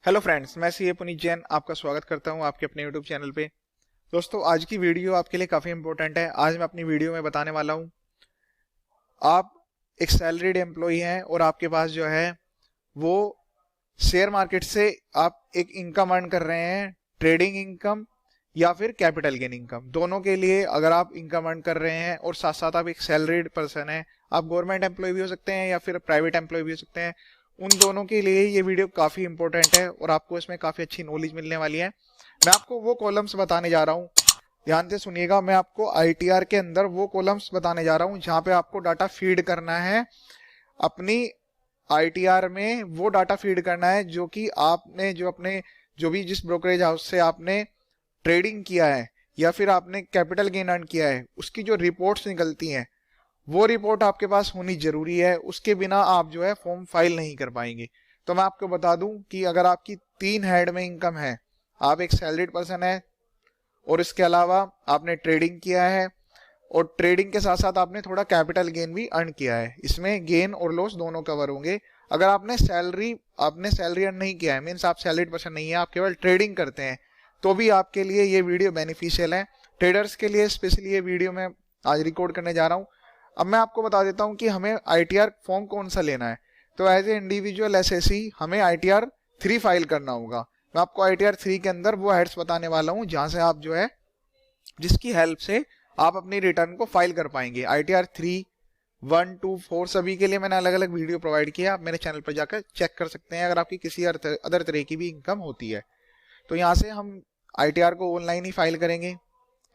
Hello friends, मैं CA Puneet Jain आपका स्वागत करता हूं आपके अपने यूट्यूब चैनल पे। दोस्तों, आज की वीडियो आपके लिए काफ़ी इंपॉर्टेंट है। आज मैं अपनी वीडियो में बताने वाला हूं, आप एक सैलरीड एम्प्लॉई हैं और आपके पास जो है वो शेयर मार्केट से आप एक इनकम अर्न कर रहे हैं, ट्रेडिंग इनकम या फिर कैपिटल गेन इनकम। दोनों के लिए अगर आप इनकम अर्न कर रहे हैं और साथ साथ आप एक सैलरीड पर्सन है, आप गवर्नमेंट एम्प्लॉय भी हो सकते हैं या फिर प्राइवेट एम्प्लॉय भी हो सकते हैं, उन दोनों के लिए ये वीडियो काफ़ी इंपॉर्टेंट है और आपको इसमें काफ़ी अच्छी नॉलेज मिलने वाली है। मैं आपको वो कॉलम्स बताने जा रहा हूँ, ध्यान से सुनिएगा। मैं आपको आईटीआर के अंदर वो कॉलम्स बताने जा रहा हूँ जहाँ पे आपको डाटा फीड करना है। अपनी आईटीआर में वो डाटा फीड करना है जो कि आपने जो भी जिस ब्रोकरेज हाउस से आपने ट्रेडिंग किया है या फिर आपने कैपिटल गेन अर्न किया है, उसकी जो रिपोर्ट्स निकलती हैं वो रिपोर्ट आपके पास होनी जरूरी है। उसके बिना आप जो है फॉर्म फाइल नहीं कर पाएंगे। तो मैं आपको बता दूं कि अगर आपकी 3 हेड में इनकम है, आप एक सैलरीड पर्सन है और इसके अलावा आपने ट्रेडिंग किया है और ट्रेडिंग के साथ साथ आपने थोड़ा कैपिटल गेन भी अर्न किया है, इसमें गेन और लॉस दोनों कवर होंगे। अगर आपने सैलरी अर्न नहीं किया है, मीन्स आप सैलरीड पर्सन नहीं है, आप केवल ट्रेडिंग करते हैं, तो भी आपके लिए ये वीडियो बेनिफिशियल है। ट्रेडर्स के लिए स्पेशली ये वीडियो मैं आज रिकॉर्ड करने जा रहा हूँ। अब मैं आपको बता देता हूँ कि हमें आईटीआर फॉर्म कौन सा लेना है। तो एज ए इंडिविजुअल एसएससी हमें आईटीआर 3 फाइल करना होगा। मैं आपको आईटीआर 3 के अंदर वो हेड्स बताने वाला हूँ जहां से आप जो है जिसकी हेल्प से आप अपनी रिटर्न को फाइल कर पाएंगे। आईटीआर 3, 1, 2, 4 सभी के लिए मैंने अलग अलग वीडियो प्रोवाइड किया, आप मेरे चैनल पर जाकर चेक कर सकते हैं अगर आपकी किसी अदर तरह की भी इनकम होती है। तो यहाँ से हम आईटीआर को ऑनलाइन ही फाइल करेंगे।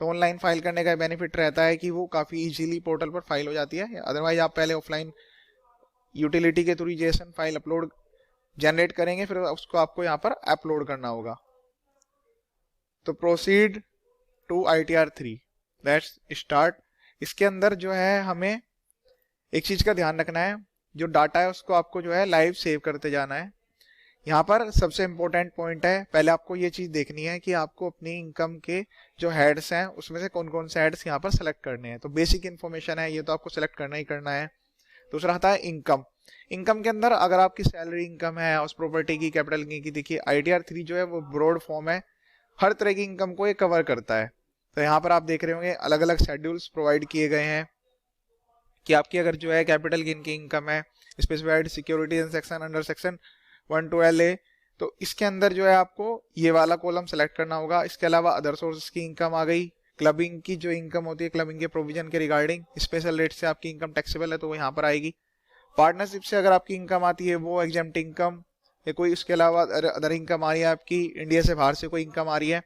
तो ऑनलाइन फाइल करने का बेनिफिट रहता है कि वो काफ़ी इजीली पोर्टल पर फाइल हो जाती है। अदरवाइज आप पहले ऑफलाइन यूटिलिटी के through JSON file upload generate करेंगे, फिर उसको आपको यहाँ पर अपलोड करना होगा। तो proceed to ITR 3, let's start. इसके अंदर जो है हमें एक चीज़ का ध्यान रखना है, जो डाटा है उसको आपको जो है लाइव सेव करते जाना है। यहाँ पर सबसे इम्पोर्टेंट पॉइंट है, पहले आपको ये चीज देखनी है कि आपको अपनी इनकम के जो हेड्स हैं उसमें से कौन कौन से हेड्स यहाँ पर सेलेक्ट करने हैं। तो बेसिक इन्फॉर्मेशन है, ये तो आपको सेलेक्ट करना ही करना है। दूसरा आता है इनकम। इनकम के अंदर अगर आपकी सैलरी इनकम है, हाउस प्रॉपर्टी की, कैपिटल गेन की, देखिए आईटीआर 3 जो है वो ब्रॉड फॉर्म है, हर तरह की इनकम को ये कवर करता है। तो यहाँ पर आप देख रहे होंगे अलग अलग शेड्यूल्स प्रोवाइड किए गए हैं कि आपकी अगर जो है कैपिटल गेन की इनकम है, specified securities section under section 112A, तो इसके अंदर जो है आपको ये वाला कॉलम सेलेक्ट करना होगा। इसके अलावा अदर सोर्सेज की इनकम आ गई, क्लबिंग की जो इनकम होती है, क्लबिंग के प्रोविजन के रिगार्डिंग स्पेशल रेट से आपकी इनकम टैक्सेबल है तो वो यहाँ पर आएगी। पार्टनरशिप से अगर आपकी इनकम आती है वो एग्जेम्प्ट इनकम, या कोई इसके अलावा अदर इनकम आ रही है आपकी, इंडिया से बाहर से कोई इनकम आ रही है,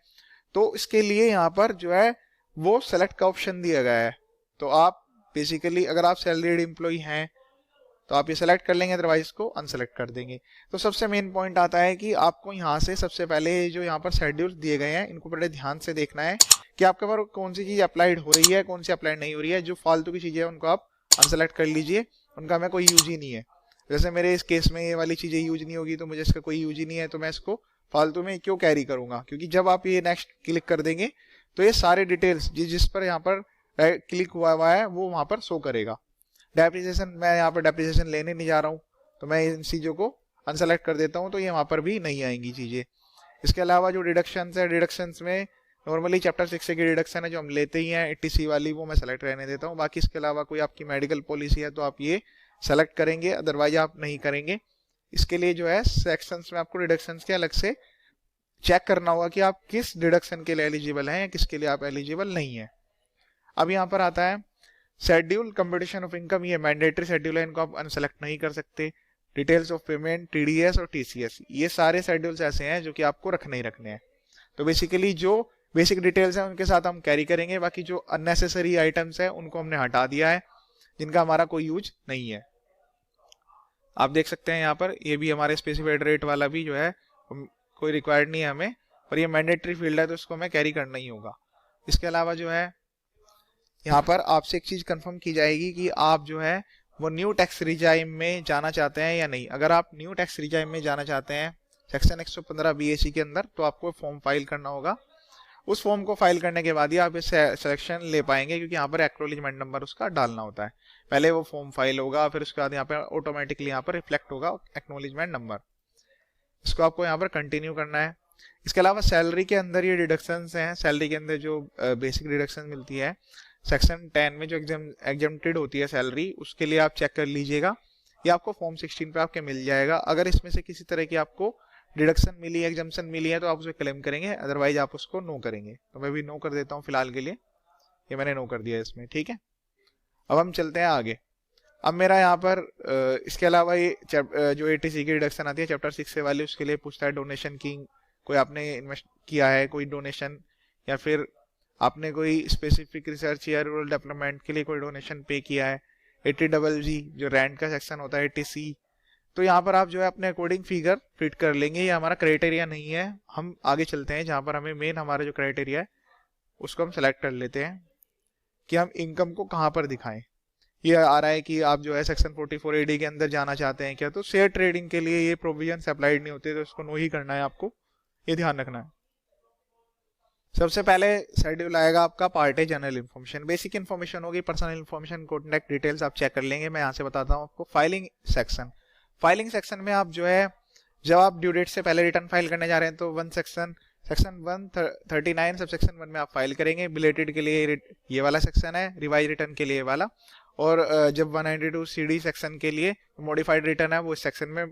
तो इसके लिए यहाँ पर जो है वो सेलेक्ट का ऑप्शन दिया गया है। तो आप बेसिकली अगर आप सैलरीड एम्प्लॉय हैं तो आप ये सेलेक्ट कर लेंगे, अदरवाइज इसको अनसेलेक्ट कर देंगे। तो सबसे मेन पॉइंट आता है कि आपको यहाँ से सबसे पहले जो यहाँ पर शेड्यूल दिए गए हैं इनको बड़े ध्यान से देखना है कि आपके पर कौन सी चीज़ अप्लाइड हो रही है, कौन सी अप्लाइड नहीं हो रही है। जो फालतू की चीज़ें हैं उनको आप अनसेलेक्ट कर लीजिए, उनका हमें कोई यूज ही नहीं है। जैसे मेरे इस केस में ये वाली चीज़ें यूज नहीं होगी तो मुझे इसका कोई यूज ही नहीं है, तो मैं इसको फालतू में क्यों कैरी करूंगा, क्योंकि जब आप ये नेक्स्ट क्लिक कर देंगे तो ये सारे डिटेल्स जिस पर यहाँ पर क्लिक हुआ है वो वहाँ पर शो करेगा। डेप्रिसिएशन, मैं यहाँ पर डेप्रिसिएशन लेने नहीं जा रहा हूँ तो मैं इन चीज़ों को अनसेलेक्ट कर देता हूँ, तो ये वहाँ पर भी नहीं आएंगी चीज़ें। इसके अलावा जो डिडक्शंस है, डिडक्शंस में नॉर्मली चैप्टर 6 की डिडक्शन है जो हम लेते ही हैं 80C वाली, वो मैं सेलेक्ट रहने देता हूँ। बाकी इसके अलावा कोई आपकी मेडिकल पॉलिसी है तो आप ये सेलेक्ट करेंगे, अदरवाइज आप नहीं करेंगे। इसके लिए जो है सेक्शंस में आपको डिडक्शंस के अलग से चेक करना होगा कि आप किस डिडक्शन के लिए एलिजिबल हैं या किसके लिए आप एलिजिबल नहीं है। अब यहाँ पर आता है शेड्यूल कंपटीशन ऑफ इनकम, ये मैंडेटरी शेड्यूल है, इनको आप अनसेलेक्ट नहीं कर सकते। डिटेल्स ऑफ पेमेंट, टीडीएस और टीसीएस, ये सारे शेड्यूल्स ऐसे हैं जो कि आपको रखने ही रखने हैं। तो बेसिकली जो बेसिक डिटेल्स हैं उनके साथ हम कैरी करेंगे, बाकी जो अननेसेसरी आइटम्स हैं उनको हमने हटा दिया है, जिनका हमारा कोई यूज नहीं है। आप देख सकते हैं यहाँ पर ये भी हमारे स्पेसिफाइड रेट वाला भी जो है कोई रिक्वायर्ड नहीं है हमें, और ये मैंडेटरी फील्ड है तो इसको हमें कैरी करना ही होगा। इसके अलावा जो है यहाँ पर आपसे एक चीज कंफर्म की जाएगी कि आप जो है वो न्यू टैक्स रिजाइम में जाना चाहते हैं या नहीं। अगर आप न्यू टैक्स रिजाइम में जाना चाहते हैं सेक्शन 115 बीएसी के अंदर, तो आपको फॉर्म फाइल करना होगा। उस फॉर्म को फाइल करने के बाद ही आप इस सिलेक्शन ले पाएंगे, क्योंकि यहाँ पर एक्नॉलेजमेंट नंबर उसका डालना होता है। पहले वो फॉर्म फाइल होगा, फिर उसके बाद यहाँ पर ऑटोमेटिकली यहाँ पर रिफ्लेक्ट होगा एक्नॉलेजमेंट नंबर। इसको आपको यहाँ पर कंटिन्यू करना है। इसके अलावा सैलरी के अंदर ये डिडक्शंस हैं, सैलरी के अंदर जो बेसिक डिडक्शन मिलती है सेक्शन 10 में जो एग्जम्प्टेड होती है सैलरी, उसके लिए आप चेक कर लीजिएगा। ये आपको फॉर्म 16 पे आपके मिल जाएगा। अगर इसमें से किसी तरह की आपको डिडक्शन मिली है, एग्जम्पशन मिली है, तो आप उसे क्लेम करेंगे, अदरवाइज आप उसको नो करेंगे। तो मैं भी नो कर देता हूँ फिलहाल के लिए, ये मैंने नो कर दिया इसमें, ठीक है। अब हम चलते हैं आगे। अब मेरा यहाँ पर इसके अलावा ये जो ATC की डिडक्शन आती है चैप्टर 6 से वाली, उसके लिए पूछता है डोनेशन की, कोई आपने इन्वेस्ट किया है कोई डोनेशन, या फिर आपने कोई स्पेसिफिक रिसर्च या रूरल डेवलपमेंट के लिए कोई डोनेशन पे किया है। 80GG जो रैंड का सेक्शन होता है ATC, तो यहाँ पर आप जो है अपने अकॉर्डिंग फिगर फिट कर लेंगे। ये हमारा क्राइटेरिया नहीं है। हम आगे चलते हैं जहाँ पर हमें मेन हमारा जो क्राइटेरिया है उसको हम सेलेक्ट कर लेते हैं कि हम इनकम को कहाँ पर दिखाएं। ये आ रहा है कि आप जो है सेक्शन 44 AD के अंदर जाना चाहते हैं क्या, तो शेयर ट्रेडिंग के लिए ये प्रोविजन अप्लाइड नहीं होते, तो इसको नो ही करना है आपको, ये ध्यान रखना है। सबसे पहले शेड्यूल आएगा आपका part a general information, basic information होगी, पर्सनल इन्फॉर्मेशन, कॉन्टैक्ट डिटेल्स आप चेक कर लेंगे। मैं यहाँ से बताता हूँ आपको। फाइलिंग सेक्शन, फाइलिंग सेक्शन में आप जो है जब आप ड्यू डेट से पहले रिटर्न फाइल करने जा रहे हैं तो सेक्शन 139 सब सेक्शन 1 में आप फाइल करेंगे। बिलेटेड के लिए ये वाला सेक्शन है, रिवाइज रिटर्न के लिए वाला, और जब 192 CD सेक्शन के लिए मॉडिफाइड रिटर्न है वो इस सेक्शन में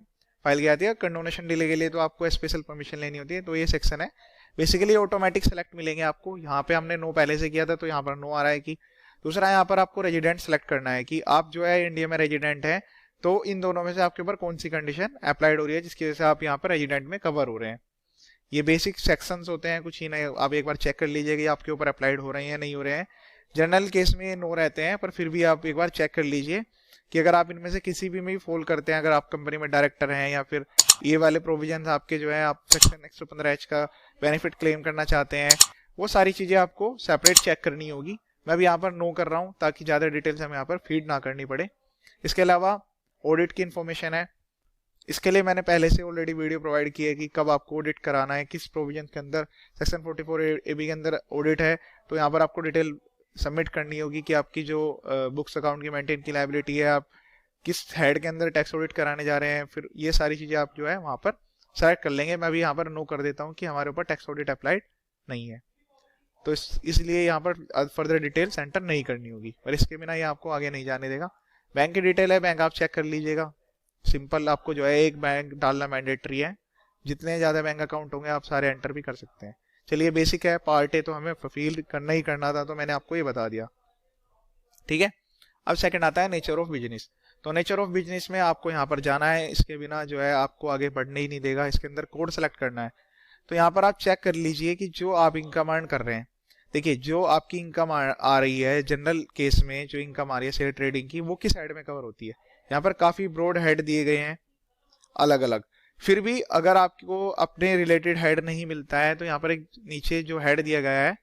फाइल की जाती है। डोनेशन डिले के लिए तो आपको स्पेशल परमिशन लेनी होती है, तो ये सेक्शन है। बेसिकली ऑटोमेटिक सेलेक्ट मिलेंगे आपको। यहाँ पे हमने नो पहले से किया था तो यहाँ पर नो आ रहा है कि। दूसरा यहाँ पर आपको रेजिडेंट सेलेक्ट करना है कि आप जो है इंडिया में रेजिडेंट है, तो इन दोनों में से आपके ऊपर कौन सी कंडीशन अप्लाइड हो रही है जिसकी वजह से आप यहाँ पर रेजिडेंट में कवर हो रहे हैं। ये बेसिक सेक्शंस होते हैं, कुछ ही नहीं, आप एक बार चेक कर लीजिएगा कि आपके ऊपर अप्लाइड हो रहे हैं या नहीं हो रहे हैं। जनरल केस में नो रहते हैं, पर फिर भी आप एक बार चेक कर लीजिए कि अगर आप इनमें से किसी भी में भी फॉल करते हैं, अगर आप कंपनी में डायरेक्टर हैं या फिर ये वाले प्रोविजन आपके जो है आप सेक्शन 115H का बेनिफिट क्लेम करना चाहते हैं, वो सारी चीजें आपको सेपरेट चेक करनी होगी। मैं भी यहाँ पर नो कर रहा हूँ ताकि ज्यादा डिटेल्स हमें यहाँ पर फीड ना करनी पड़े। इसके अलावा ऑडिट की इन्फॉर्मेशन है, इसके लिए मैंने पहले से ऑलरेडी वीडियो प्रोवाइड की है कि कब आपको ऑडिट कराना है, किस प्रोविजन के अंदर। सेक्शन 44 AB के अंदर ऑडिट है, तो यहाँ पर आपको डिटेल सबमिट करनी होगी कि आपकी जो बुक्स अकाउंट की मेंटेन की लायबिलिटी है, आप किस हेड के अंदर टैक्स ऑडिट कराने जा रहे हैं, फिर ये सारी चीजें आप जो है वहां पर सेलेक्ट कर लेंगे। मैं भी यहाँ पर नो कर देता हूँ कि हमारे ऊपर टैक्स ऑडिट अप्लाइड नहीं है, तो इसलिए यहाँ पर फर्दर डिटेल्स एंटर नहीं करनी होगी, और इसके बिना ये आपको आगे नहीं जाने देगा। बैंक की डिटेल है, बैंक आप चेक कर लीजिएगा। सिंपल आपको जो है एक बैंक डालना मैंडेटरी है, जितने ज्यादा बैंक अकाउंट होंगे आप सारे एंटर भी कर सकते हैं। चलिए बेसिक है, पार्ट ए तो हमें फील करना ही करना था, तो मैंने आपको ये बता दिया, ठीक है। अब सेकंड आता है नेचर ऑफ बिजनेस। तो नेचर ऑफ बिजनेस में आपको यहाँ पर जाना है, इसके बिना जो है आपको आगे बढ़ने ही नहीं देगा। इसके अंदर कोड सेलेक्ट करना है, तो यहाँ पर आप चेक कर लीजिए कि जो आप इनकम अर्न कर रहे हैं, देखिए जो आपकी इनकम आ रही है जनरल केस में, जो इनकम आ रही है शेयर ट्रेडिंग की, वो किस साइड में कवर होती है। यहाँ पर काफी ब्रॉड हेड दिए गए हैं अलग अलग। फिर भी अगर आपको अपने रिलेटेड हेड नहीं मिलता है, तो यहाँ पर एक नीचे जो हेड दिया गया है,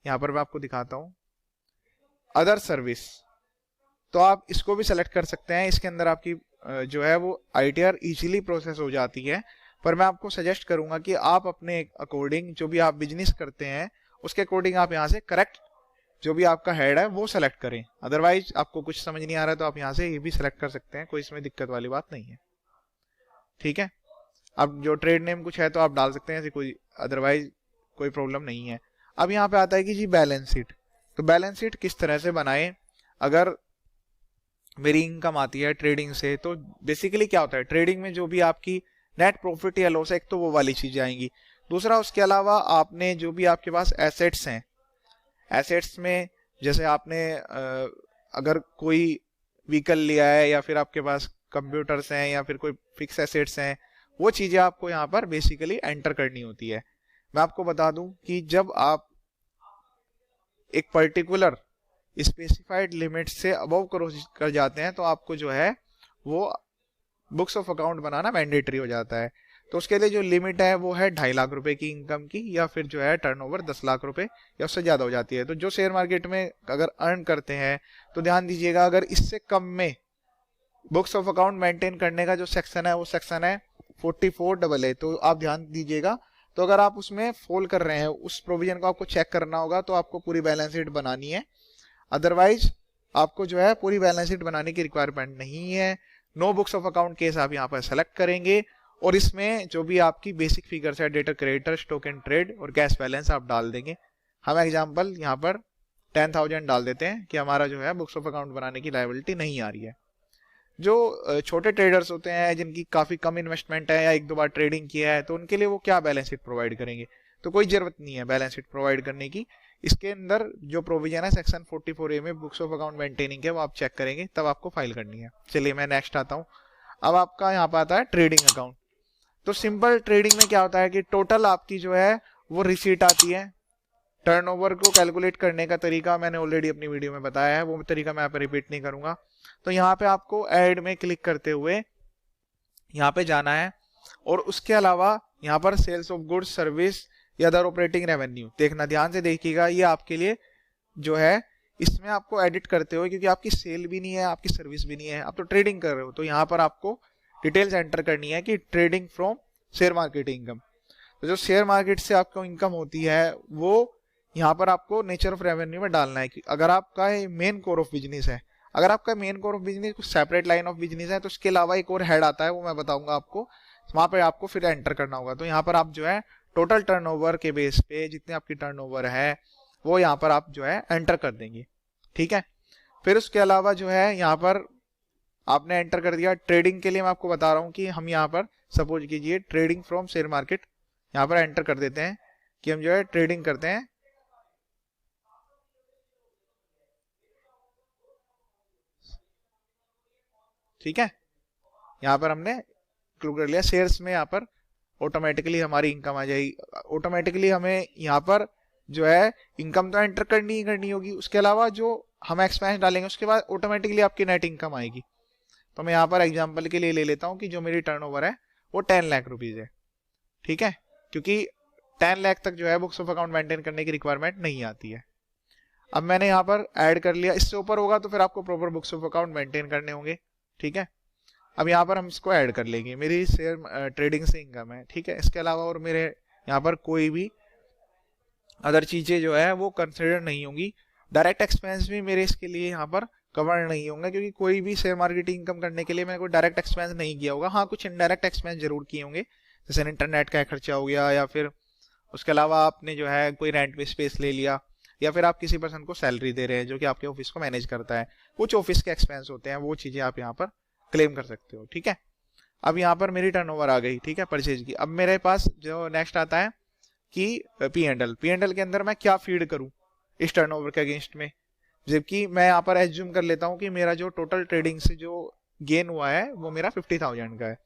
यहाँ पर मैं आपको दिखाता हूँ, अदर सर्विस, तो आप इसको भी सेलेक्ट कर सकते हैं। इसके अंदर आपकी जो है वो ITR इजीली प्रोसेस हो जाती है, पर मैं आपको सजेस्ट करूंगा कि आप अपने अकॉर्डिंग जो भी आप बिजनेस करते हैं उसके अकॉर्डिंग आप यहाँ से करेक्ट जो भी आपका हेड है वो सेलेक्ट करें। अदरवाइज आपको कुछ समझ नहीं आ रहा है तो आप यहाँ से ये भी सेलेक्ट कर सकते हैं, कोई इसमें दिक्कत वाली बात नहीं है, ठीक है। अब जो ट्रेड नेम कुछ है तो आप डाल सकते हैं ऐसे, कोई अदरवाइज कोई प्रॉब्लम नहीं है। अब यहाँ पे आता है कि जी बैलेंस शीट, तो बैलेंस शीट किस तरह से बनाए। अगर मेरी इनकम आती है ट्रेडिंग से, तो बेसिकली क्या होता है ट्रेडिंग में जो भी आपकी नेट प्रॉफिट या लॉस है, एक तो वो वाली चीजें आएंगी। दूसरा उसके अलावा आपने जो भी आपके पास एसेट्स हैं, एसेट्स में जैसे आपने अगर कोई व्हीकल लिया है या फिर आपके पास कंप्यूटर्स हैं या फिर कोई फिक्स एसेट्स हैं, वो चीजें आपको यहाँ पर बेसिकली एंटर करनी होती है। मैं आपको बता दूं कि जब आप एक पर्टिकुलर स्पेसिफाइड लिमिट से अबव क्रॉस कर जाते हैं तो आपको जो है वो books of account banana mandatory हो जाता है। तो उसके लिए जो लिमिट है वो है 2.5 लाख रुपए की इनकम की, या फिर जो है टर्नओवर 10 लाख रुपए या उससे ज्यादा हो जाती है। तो जो शेयर मार्केट में अगर अर्न करते हैं तो ध्यान दीजिएगा, अगर इससे कम में बुक्स ऑफ अकाउंट मेंटेन करने का जो सेक्शन है वो सेक्शन है 44AA, तो आप ध्यान दीजिएगा। तो अगर आप उसमें फॉल कर रहे हैं, उस प्रोविजन को आपको चेक करना होगा, तो आपको पूरी बैलेंस शीट बनानी है। अदरवाइज आपको जो है पूरी बैलेंस शीट बनाने की रिक्वायरमेंट नहीं है। No books of account case आप यहाँ पर सेलेक्ट करेंगे और इसमें जो भी आपकी बेसिक फिगर्स है, debtor creditor, stock and trade और कैश बैलेंस आप डाल देंगे। हम एग्जांपल यहाँ पर 10,000 डाल देते हैं कि हमारा जो है बुक्स ऑफ अकाउंट बनाने की लायबिलिटी नहीं आ रही है। जो छोटे ट्रेडर्स होते हैं जिनकी काफ़ी कम इन्वेस्टमेंट है या एक दो बार ट्रेडिंग किया है, तो उनके लिए वो क्या बैलेंस शीट प्रोवाइड करेंगे? तो कोई ज़रूरत नहीं है बैलेंस शीट प्रोवाइड करने की। इसके अंदर जो प्रोविजन है सेक्शन 44A में बुक्स ऑफ अकाउंट मेंटेनिंग के, वो आप चेक करेंगे तब आपको फाइल करनी है। चलिए मैं नेक्स्ट आता हूँ। अब आपका यहाँ पर आता है ट्रेडिंग अकाउंट। तो सिंपल ट्रेडिंग में क्या होता है कि टोटल आपकी जो है वो रिसीट आती है। टर्नओवर को कैलकुलेट करने का तरीका मैंने ऑलरेडी अपनी वीडियो में बताया है, वो तरीका मैं यहाँ पे रिपीट नहीं करूंगा। तो यहाँ पे आपको ऐड में क्लिक करते हुए यहाँ पे जाना है और उसके अलावा यहाँ पर सेल्स ऑफ गुड्स, सर्विस या अदर ऑपरेटिंग रेवेन्यू देखना, ध्यान से देखिएगा। ये आपके लिए जो है इसमें आपको एडिट करते हुए, क्योंकि आपकी सेल भी नहीं है, आपकी सर्विस भी नहीं है, आप तो ट्रेडिंग कर रहे हो, तो यहाँ पर आपको डिटेल्स एंटर करनी है कि trading from share market income. तो जो शेयर मार्केट से आपको इनकम होती है वो यहाँ पर आपको नेचर ऑफ रेवेन्यू में डालना है कि अगर आपका मेन कोर ऑफ बिजनेस है, अगर आपका मेन कोर ऑफ बिजनेस कुछ सेपरेट लाइन ऑफ बिजनेस है तो उसके अलावा एक और हेड आता है, वो मैं बताऊंगा आपको, वहां पे आपको फिर एंटर करना होगा। तो यहाँ पर आप जो है टोटल टर्नओवर के बेस पे जितने आपकी टर्नओवर है वो यहाँ पर आप जो है एंटर कर देंगे, ठीक है। फिर उसके अलावा जो है यहाँ पर आपने एंटर कर दिया। ट्रेडिंग के लिए मैं आपको बता रहा हूँ कि हम यहाँ पर सपोज कीजिए ट्रेडिंग फ्रॉम शेयर मार्केट, यहाँ पर एंटर कर देते हैं कि हम जो है ट्रेडिंग करते हैं, ठीक है। यहाँ पर हमने क्लिक कर लिया शेयर्स में, यहाँ पर ऑटोमेटिकली हमारी इनकम आ जाएगी। ऑटोमेटिकली हमें यहाँ पर जो है इनकम तो एंटर करनी ही करनी होगी, उसके अलावा जो हम एक्सपेंस डालेंगे उसके बाद ऑटोमेटिकली आपकी नेट इनकम आएगी। तो मैं यहाँ पर एग्जांपल के लिए ले लेता हूँ कि जो मेरी टर्नओवर है वो 10 लाख रुपीज है, ठीक है, क्योंकि 10 लाख तक जो है बुक्स ऑफ अकाउंट मेंटेन करने की रिक्वायरमेंट नहीं आती है। अब मैंने यहाँ पर ऐड कर लिया, इससे ऊपर होगा तो फिर आपको proper books of account maintain करने होंगे, ठीक है। अब यहाँ पर हम इसको ऐड कर लेंगे, मेरी शेयर ट्रेडिंग से इनकम है, ठीक है। इसके अलावा और मेरे यहाँ पर कोई भी अदर चीजें जो है वो कंसिडर नहीं होंगी। डायरेक्ट एक्सपेंस भी मेरे इसके लिए यहाँ पर कवर नहीं होंगे, क्योंकि कोई भी शेयर मार्केट इनकम करने के लिए मैंने कोई डायरेक्ट एक्सपेंस नहीं किया होगा। हाँ, कुछ इनडायरेक्ट एक्सपेंस जरूर किए होंगे, जैसे इंटरनेट का खर्चा हो गया, या फिर उसके अलावा आपने जो है कोई रेंट में स्पेस ले लिया, या फिर आप किसी पर्सन को सैलरी दे रहे हैं जो कि आपके ऑफिस को मैनेज करता है, कुछ ऑफिस के एक्सपेंस होते हैं, वो चीजें आप यहाँ पर क्लेम कर सकते हो, ठीक है। अब यहाँ पर मेरी टर्नओवर आ गई, ठीक है, परचेज की। अब मेरे पास जो नेक्स्ट आता है कि P&L के अंदर मैं क्या फीड करूं इस टर्नओवर के अगेंस्ट में, जबकि मैं यहाँ पर एज्यूम कर लेता हूँ कि मेरा जो टोटल ट्रेडिंग से जो गेन हुआ है वो मेरा 50,000 का है।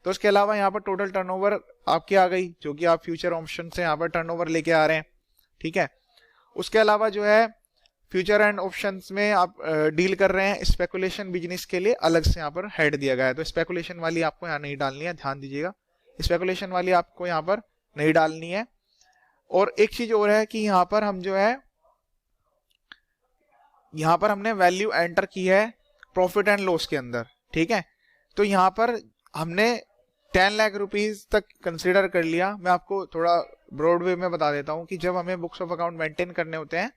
तो उसके अलावा यहाँ पर टोटल टर्नओवर आपकी आ गई, जो कि आप फ्यूचर ऑप्शन से यहाँ पर टर्नओवर लेके आ रहे हैं, ठीक है। उसके अलावा जो है फ्यूचर एंड ऑप्शंस में आप डील कर रहे हैं, स्पेकुलेशन बिजनेस के लिए अलग से यहाँ पर हेड दिया गया है, तो स्पेकुलेशन वाली आपको यहाँ नहीं डालनी है, ध्यान दीजिएगा, स्पेकुलेशन वाली आपको यहाँ पर नहीं डालनी है। और एक चीज और है कि यहाँ पर हम जो है यहाँ पर हमने वैल्यू एंटर की है प्रॉफिट एंड लॉस के अंदर, ठीक है। तो यहाँ पर हमने 10 लाख रुपीज तक कंसीडर कर लिया। मैं आपको थोड़ा ब्रॉड वे में बता देता हूँ कि जब हमें बुक्स ऑफ अकाउंट मेंटेन करने होते हैं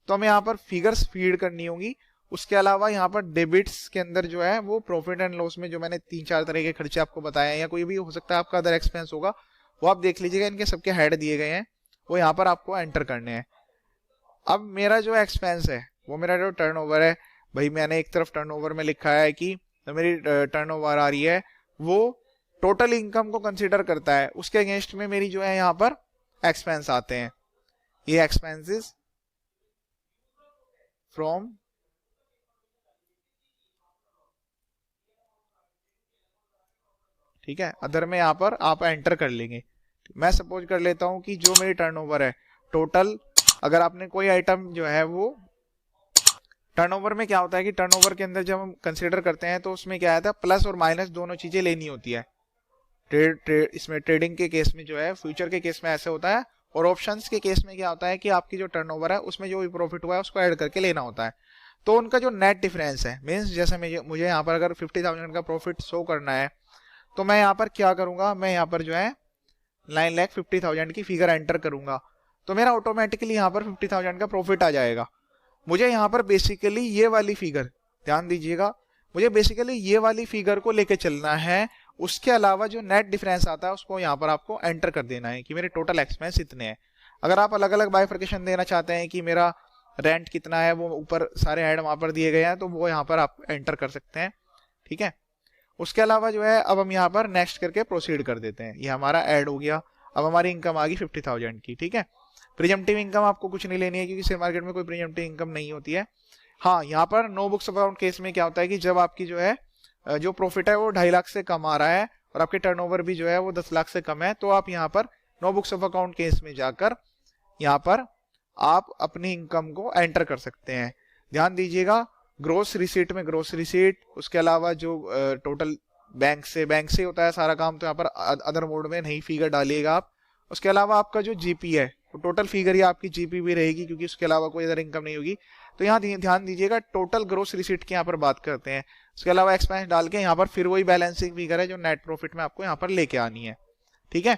तो हमें यहाँ पर फिगर्स फीड करनी होगी। उसके अलावा यहाँ पर डेबिट्स के अंदर जो है वो प्रॉफिट एंड लॉस में जो मैंने 3-4 तरह के खर्चे आपको बताए हैं, या कोई भी हो सकता है आपका अदर एक्सपेंस होगा, वो आप देख लीजिएगा, इनके सबके हेड दिए गए हैं, वो यहाँ पर आपको एंटर करने हैं। अब मेरा जो एक्सपेंस है वो मेरा जो टर्नओवर है, भाई मैंने एक तरफ टर्नओवर में लिखा है कि मेरी टर्नओवर आ रही है वो टोटल इनकम को कंसीडर करता है, उसके अगेंस्ट में मेरी जो है यहाँ पर एक्सपेंस आते हैं, ये एक्सपेंसेस फ्रॉम ठीक है अदर में यहाँ पर आप एंटर कर लेंगे। मैं सपोज कर लेता हूं कि जो मेरी टर्नओवर है टोटल, अगर आपने कोई आइटम जो है वो टर्नओवर में क्या होता है कि टर्नओवर के अंदर जब हम कंसीडर करते हैं तो उसमें क्या आता है, प्लस और माइनस दोनों चीजें लेनी होती है। इसमें ट्रेडिंग के केस में जो है, फ्यूचर के केस में ऐसे होता है, और ऑप्शंस के केस में क्या होता है कि आपकी जो टर्नओवर है उसमें जो भी प्रॉफिट हुआ है उसको ऐड करके लेना होता है। तो उनका जो नेट डिफरेंस है, मीन्स जैसे मुझे यहाँ पर अगर 50,000 का प्रॉफिट शो करना है तो मैं यहाँ पर क्या करूंगा, मैं यहाँ पर जो है 9,50,000 की फिगर एंटर करूंगा, तो मेरा ऑटोमेटिकली यहाँ पर 50,000 का प्रॉफिट आ जाएगा। मुझे यहाँ पर बेसिकली ये वाली फिगर, ध्यान दीजिएगा, मुझे बेसिकली ये वाली फिगर को लेके चलना है उसके अलावा जो नेट डिफरेंस आता है उसको यहाँ पर आपको एंटर कर देना है कि मेरे टोटल एक्सपेंस इतने हैं। अगर आप अलग अलग बाइफर्केशन देना चाहते हैं कि मेरा रेंट कितना है, वो ऊपर सारे ऐड वहां पर दिए गए हैं, तो वो यहाँ पर आप एंटर कर सकते हैं। ठीक है, उसके अलावा जो है अब हम यहाँ पर नेक्स्ट करके प्रोसीड कर देते हैं। ये हमारा ऐड हो गया। अब हमारी इनकम आ गई 50,000 की। ठीक है, प्रीजम्पटिव इनकम आपको कुछ नहीं लेनी है क्योंकि शेयर मार्केट में कोई प्रीजम्पटिव इनकम नहीं होती है। हाँ, यहाँ पर no books of account case में क्या होता है कि जब आपकी जो है जो प्रॉफिट है वो 2.5 लाख से कम आ रहा है और आपके टर्नओवर भी जो है वो 10 लाख से कम है, तो आप यहाँ पर no books of account case में जाकर यहाँ पर आप अपनी इनकम को एंटर कर सकते हैं। ध्यान दीजिएगा, ग्रोस रिसीट में ग्रोस रिसीट, उसके अलावा जो टोटल बैंक से होता है सारा काम, तो यहाँ पर अदर मोड में नहीं फिगर डालिएगा आप। उसके अलावा आपका जो जीपी है वो टोटल फिगर ही आपकी जीपी भी रहेगी क्योंकि उसके अलावा कोई अदर इनकम नहीं होगी। तो यहाँ ध्यान दीजिएगा, टोटल ग्रोस रिसीट की यहाँ पर बात करते हैं। उसके अलावा एक्सपेंस डाल के यहाँ पर फिर वही बैलेंसिंग फिगर है जो नेट प्रॉफिट में आपको यहाँ पर लेके आनी है। ठीक है,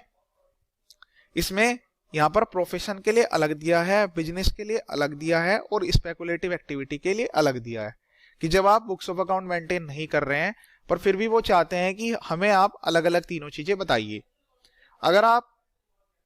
इसमें यहाँ पर प्रोफेशन के लिए अलग दिया है, बिजनेस के लिए अलग दिया है और स्पेकुलेटिव एक्टिविटी के लिए अलग दिया है कि जब आप बुक्स ऑफ अकाउंट मेंटेन नहीं कर रहे हैं पर फिर भी वो चाहते हैं कि हमें आप अलग अलग तीनों चीजें बताइए। अगर आप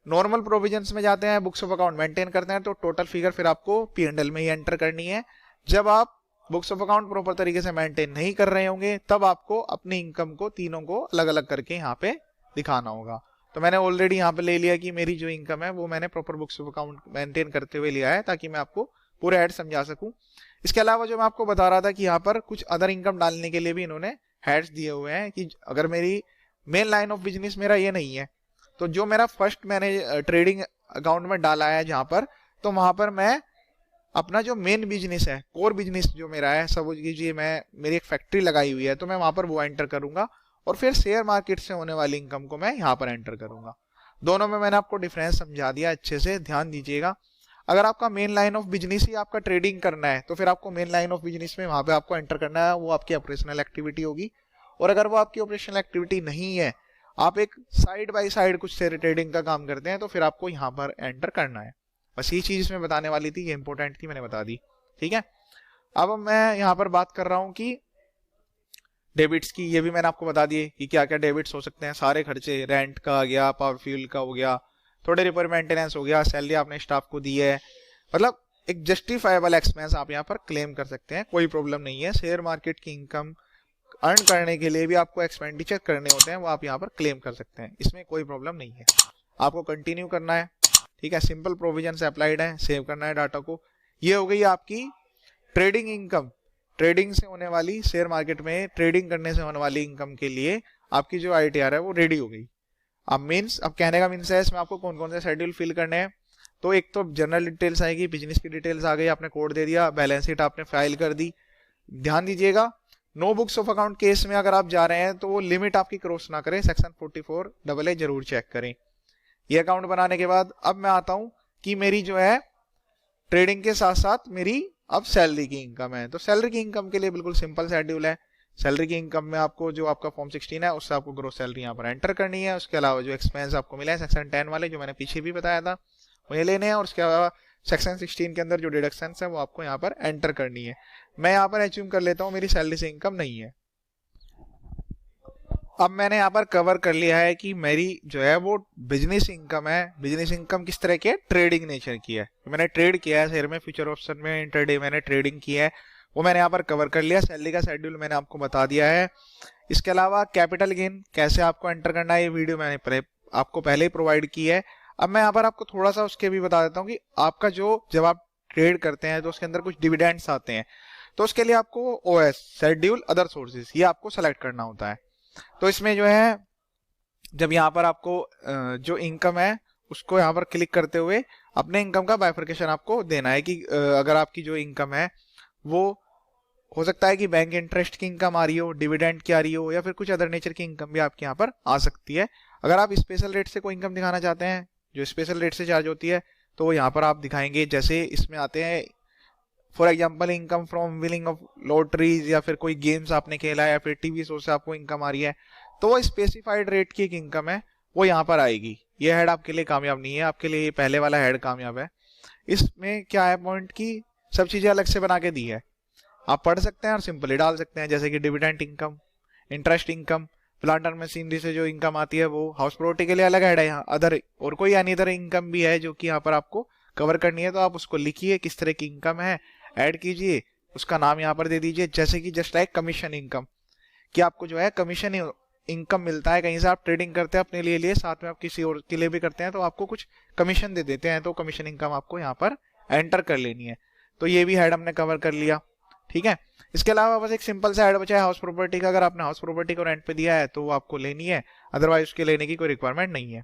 नॉर्मल प्रोविजंस में जाते हैं, बुक्स ऑफ अकाउंट मेंटेन करते हैं, तो टोटल फिगर फिर आपको P&L में ही एंटर करनी है। जब आप बुक्स ऑफ अकाउंट प्रॉपर तरीके से मेंटेन नहीं कर रहे होंगे तब आपको अपनी इनकम को तीनों को अलग अलग करके यहाँ पे दिखाना होगा। तो मैंने ऑलरेडी यहाँ पे ले लिया कि मेरी जो इनकम है वो मैंने proper books of account maintain करते हुए लिया है ताकि मैं आपको पूरे हेड समझा सकूं। इसके अलावा जो मैं आपको बता रहा था कि यहाँ पर कुछ अदर इनकम डालने के लिए भी इन्होंने हेड्स दिए हुए हैं कि अगर मेरी मेन लाइन ऑफ बिजनेस मेरा ये नहीं है तो जो मेरा फर्स्ट मैंने ट्रेडिंग अकाउंट में डाला है जहां पर, तो वहां पर मैं अपना जो मेन बिजनेस है, कोर बिजनेस जो मेरा है, समझ लीजिए मेरी एक फैक्ट्री लगाई हुई है, तो मैं वहां पर वो एंटर करूंगा और फिर शेयर मार्केट से होने वाली इनकम को मैं यहाँ पर एंटर करूंगा। दोनों में मैंने आपको डिफरेंस समझा दिया, अच्छे से ध्यान दीजिएगा। अगर आपका मेन लाइन ऑफ बिजनेस ही आपका ट्रेडिंग करना है तो फिर आपको मेन लाइन ऑफ बिजनेस में वहां पे आपको एंटर करना है, वो आपकी ऑपरेशनल एक्टिविटी होगी। और अगर वो आपकी ऑपरेशनल एक्टिविटी नहीं है, आप एक साइड बाय साइड कुछ शेयर ट्रेडिंग का काम करते हैं, तो फिर आपको यहाँ पर एंटर करना है। बस ये चीज इसमें बताने वाली थी, ये इंपॉर्टेंट थी, मैंने बता दी। ठीक है, अब मैं यहाँ पर बात कर रहा हूँ कि डेबिट्स की। ये भी मैंने आपको बता दिए कि क्या क्या डेबिट्स हो सकते हैं। सारे खर्चे, रेंट का आ गया, पावर फ्यूल का हो गया, थोड़े रिपेयर मेंटेनेंस हो गया, सैलरी आपने स्टाफ को दी है, मतलब एक जस्टिफाइबल एक्सपेंस आप यहाँ पर क्लेम कर सकते हैं, कोई प्रॉब्लम नहीं है। शेयर मार्केट की इनकम अर्न करने के लिए भी आपको एक्सपेंडिचर करने होते हैं, वो आप यहाँ पर क्लेम कर सकते हैं, इसमें कोई प्रॉब्लम नहीं है। आपको कंटिन्यू करना है। ठीक है, सिंपल प्रोविजन से अप्लाइड है, सेव करना है डाटा को। ये हो गई आपकी ट्रेडिंग इनकम। ट्रेडिंग से होने वाली, शेयर मार्केट में ट्रेडिंग करने से होने वाली इनकम के लिए आपकी जो ITR है वो रेडी हो गई। अब कहने का मीन्स है इसमें आपको कौन कौन से शेड्यूल फिल करने हैं। तो एक तो जनरल डिटेल्स आएगी, बिजनेस की डिटेल्स आ गई, आपने कोड दे दिया, बैलेंस शीट आपने फाइल कर दी। ध्यान दीजिएगा, no books of account case में अगर आप जा रहे हैं तो वो लिमिट आपकी क्रॉस ना करें, सेक्शन 44AA जरूर चेक करें। ये अकाउंट बनाने के बाद अब मैं आता हूं कि मेरी जो है ट्रेडिंग के साथ साथ मेरी अब सैलरी की इनकम है। तो सैलरी की इनकम के लिए बिल्कुल सिंपल शेड्यूल है। सैलरी की इनकम में आपको जो आपका फॉर्म 16 है उससे आपको ग्रोस सैलरी यहाँ पर एंटर करनी है। उसके अलावा जो एक्सपेंस आपको मिला है सेक्शन 10 वाले, जो मैंने पीछे भी बताया था, वो ये लेने हैं। और उसके अलावा सेक्शन 16 के अंदर जो डिडक्शन है वो आपको यहाँ पर एंटर करनी है। मैं यहाँ पर एज्यूम कर लेता हूँ मेरी सैलरी से इनकम नहीं है। अब मैंने यहाँ पर कवर कर लिया है कि मेरी जो है वो बिजनेस इनकम है। बिजनेस इनकम किस तरह की है? ट्रेडिंग नेचर की है। मैंने ट्रेड किया है शेयर में, फ्यूचर ऑप्शन में, इंटरडे मैंने ट्रेडिंग की है, वो मैंने यहाँ पर कवर कर लिया। सैलरी का शेड्यूल मैंने आपको बता दिया है। इसके अलावा कैपिटल गेन कैसे आपको एंटर करना है, ये वीडियो मैंने आपको पहले ही प्रोवाइड की है। अब मैं यहाँ पर आपको थोड़ा सा उसके भी बता देता हूँ कि आपका जो जब आप ट्रेड करते हैं तो उसके अंदर कुछ डिविडेंड्स आते हैं, तो उसके लिए आपको OS शेड्यूल अदर सोर्सेज ये आपको सेलेक्ट करना होता है। तो इसमें जो है जब यहाँ पर आपको जो इनकम है उसको यहाँ पर क्लिक करते हुए अपने इनकम का बाइफर्केशन आपको देना है कि अगर आपकी जो इनकम है वो हो सकता है कि बैंक इंटरेस्ट की इनकम आ रही हो, डिविडेंड की आ रही हो, या फिर कुछ अदर नेचर की इनकम भी आपके यहाँ पर आ सकती है। अगर आप स्पेशल रेट से कोई इनकम दिखाना चाहते हैं जो स्पेशल रेट से चार्ज होती है तो वो यहाँ पर आप दिखाएंगे। जैसे इसमें आते हैं for example income from winning of lotteries, या फिर कोई गेम्स आपने खेला है, या फिर टीवी शो से आपको इनकम आ रही है, तो वो स्पेसिफाइड रेट की एक इनकम है वो यहाँ पर आएगी। ये हेड आपके लिए कामयाब नहीं है, आपके लिए पहले वाला हेड कामयाब है। इसमें क्या है पॉइंट की सब चीजें अलग से बना के दी है, आप पढ़ सकते हैं और सिंपली डाल सकते हैं। जैसे कि dividend income, interest income, plant and machinery से जो इनकम आती है वो हाउस प्रॉपर्टी के लिए अलग हेड है। यहाँ अदर और कोई अनदर इनकम भी है जो कि यहाँ पर आपको कवर करनी है, तो आप उसको लिखिए किस तरह की इनकम है, ऐड कीजिए, उसका नाम यहाँ पर दे दीजिए, जैसे कि जस्ट लाइक कमीशन इनकम, कि आपको जो है कमीशन इनकम मिलता है, कहीं से आप ट्रेडिंग करते हैं अपने लिए साथ में आप किसी और के लिए भी करते हैं तो आपको कुछ कमीशन दे देते हैं, तो कमीशन इनकम आपको यहाँ पर एंटर कर लेनी है। तो ये भी हेड हमने कवर कर लिया, ठीक है। इसके अलावा बस एक सिंपल सा हेड बचा है हाउस प्रॉपर्टी का। अगर आपने हाउस प्रॉपर्टी को रेंट पे दिया है तो वो आपको लेनी है, अदरवाइज उसके लेने की कोई रिक्वायरमेंट नहीं है।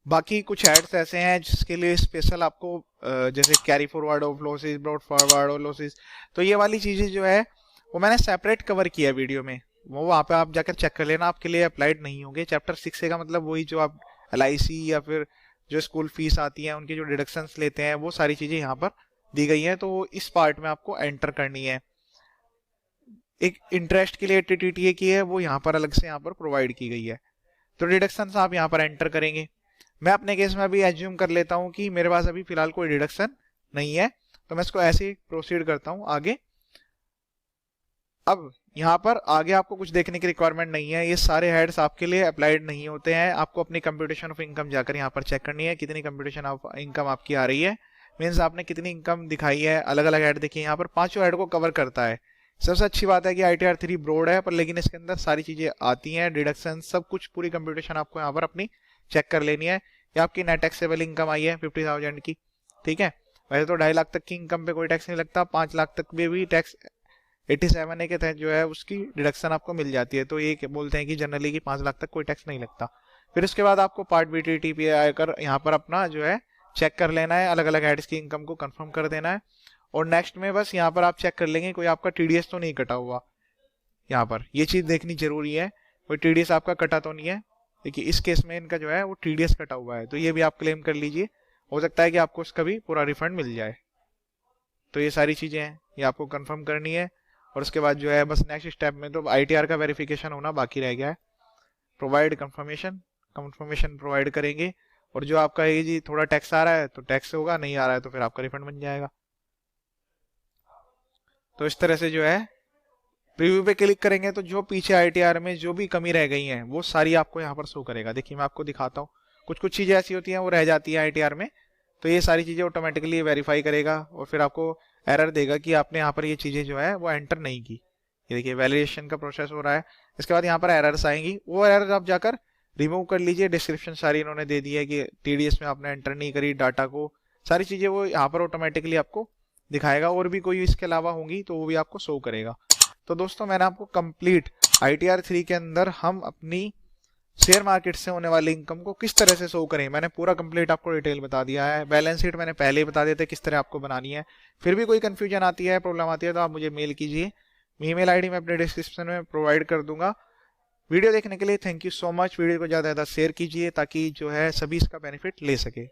बाकी कुछ हेड्स ऐसे हैं जिसके लिए स्पेशल आपको जैसे carry forward of losses, brought forward of losses, तो ये वाली चीजें जो है वो मैंने सेपरेट कवर किया वीडियो में, वो वहाँ पे आप जाकर चेक कर लेना, आपके लिए अप्लाइड नहीं होंगे। चैप्टर 6 का मतलब वही जो आप LIC या फिर जो स्कूल फीस आती है उनकी जो डिडक्शंस लेते हैं वो सारी चीजें यहाँ पर दी गई हैं, तो इस पार्ट में आपको एंटर करनी है। एक इंटरेस्ट के लिए TTTA की है वो यहाँ पर अलग से यहाँ पर प्रोवाइड की गई है, तो डिडक्शंस आप यहाँ पर एंटर करेंगे। मैं अपने केस में अभी एज्यूम कर लेता हूँ कि मेरे पास अभी फिलहाल कोई डिडक्शन नहीं है, तो मैं इसको ऐसे ही प्रोसीड करता हूँ आगे। अब यहाँ पर आगे आपको कुछ देखने की रिक्वायरमेंट नहीं है, ये सारे हेड्स आपके लिए अप्लाइड नहीं होते हैं। आपको अपनी कंप्यूटेशन ऑफ इनकम जाकर यहाँ पर चेक करनी है कितनी कंप्यूटेशन ऑफ इनकम आपकी आ रही है, मीन्स आपने कितनी इनकम दिखाई है। अलग अलग हेड देखिए यहाँ पर पांचों हेड को कवर करता है। सबसे अच्छी बात है कि ITR 3 ब्रॉड है पर लेकिन इसके अंदर सारी चीजें आती हैं, डिडक्शन सब कुछ, पूरी कंप्यूटेशन आपको यहाँ पर अपनी चेक कर लेनी है। ये आपकी नेट टैक्सेबल इनकम आई है 50,000 की, ठीक है। वैसे तो 2.5 लाख तक की इनकम पे कोई टैक्स नहीं लगता, 5 लाख तक में भी टैक्स 87A के तहत जो है उसकी डिडक्शन आपको मिल जाती है, तो ये बोलते हैं कि जनरली कि 5 लाख तक कोई टैक्स नहीं लगता। फिर उसके बाद आपको पार्ट BTT पे आकर यहाँ पर अपना जो है चेक कर लेना है, अलग अलग हेड्स की इनकम को कंफर्म कर देना है, और नेक्स्ट में बस यहाँ पर आप चेक कर लेंगे कोई आपका TDS तो नहीं कटा हुआ। यहाँ पर ये चीज देखनी जरूरी है, कोई TDS आपका कटा तो नहीं है। देखिए इस केस में इनका जो है वो TDS कटा हुआ है, तो ये भी आप क्लेम कर लीजिए, हो सकता है कि आपको उसका भी पूरा रिफंड मिल जाए। तो ये सारी चीजें हैं, ये आपको कंफर्म करनी है। और उसके बाद जो है बस नेक्स्ट स्टेप में तो ITR का वेरिफिकेशन होना बाकी रह गया है। प्रोवाइड कंफर्मेशन प्रोवाइड करेंगे, और जो आपका ये जी थोड़ा टैक्स आ रहा है तो टैक्स होगा, नहीं आ रहा है तो फिर आपका रिफंड बन जाएगा। तो इस तरह से जो है प्रीव्यू पे क्लिक करेंगे तो जो पीछे ITR में जो भी कमी रह गई है वो सारी आपको यहाँ पर शो करेगा। देखिए मैं आपको दिखाता हूँ, कुछ कुछ चीजें ऐसी होती हैं वो रह जाती है ITR में, तो ये सारी चीजें ऑटोमेटिकली वेरीफाई करेगा और फिर आपको एरर देगा कि आपने यहाँ पर ये चीजें जो है वो एंटर नहीं की। ये देखिए वैलिडेशन का प्रोसेस हो रहा है, इसके बाद यहाँ पर एरर्स आएंगी, वो एरर आप जाकर रिमूव कर लीजिए। डिस्क्रिप्शन सारी इन्होंने दे दी है कि TDS में आपने एंटर नहीं करी डाटा को, सारी चीजें वो यहाँ पर ऑटोमेटिकली आपको दिखाएगा, और भी कोई इसके अलावा होंगी तो वो भी आपको शो करेगा। तो दोस्तों मैंने आपको कंप्लीट ITR 3 के अंदर हम अपनी शेयर मार्केट से होने वाली इनकम को किस तरह से शो करें, मैंने पूरा कंप्लीट आपको डिटेल बता दिया है। बैलेंस शीट मैंने पहले ही बता दिया था किस तरह आपको बनानी है। फिर भी कोई कंफ्यूजन आती है, प्रॉब्लम आती है तो आप मुझे मेल कीजिए, ईमेल ID मैं अपने डिस्क्रिप्शन में प्रोवाइड कर दूंगा। वीडियो देखने के लिए thank you so much. Video को ज़्यादा से ज़्यादा शेयर कीजिए ताकि जो है सभी इसका बेनिफिट ले सके।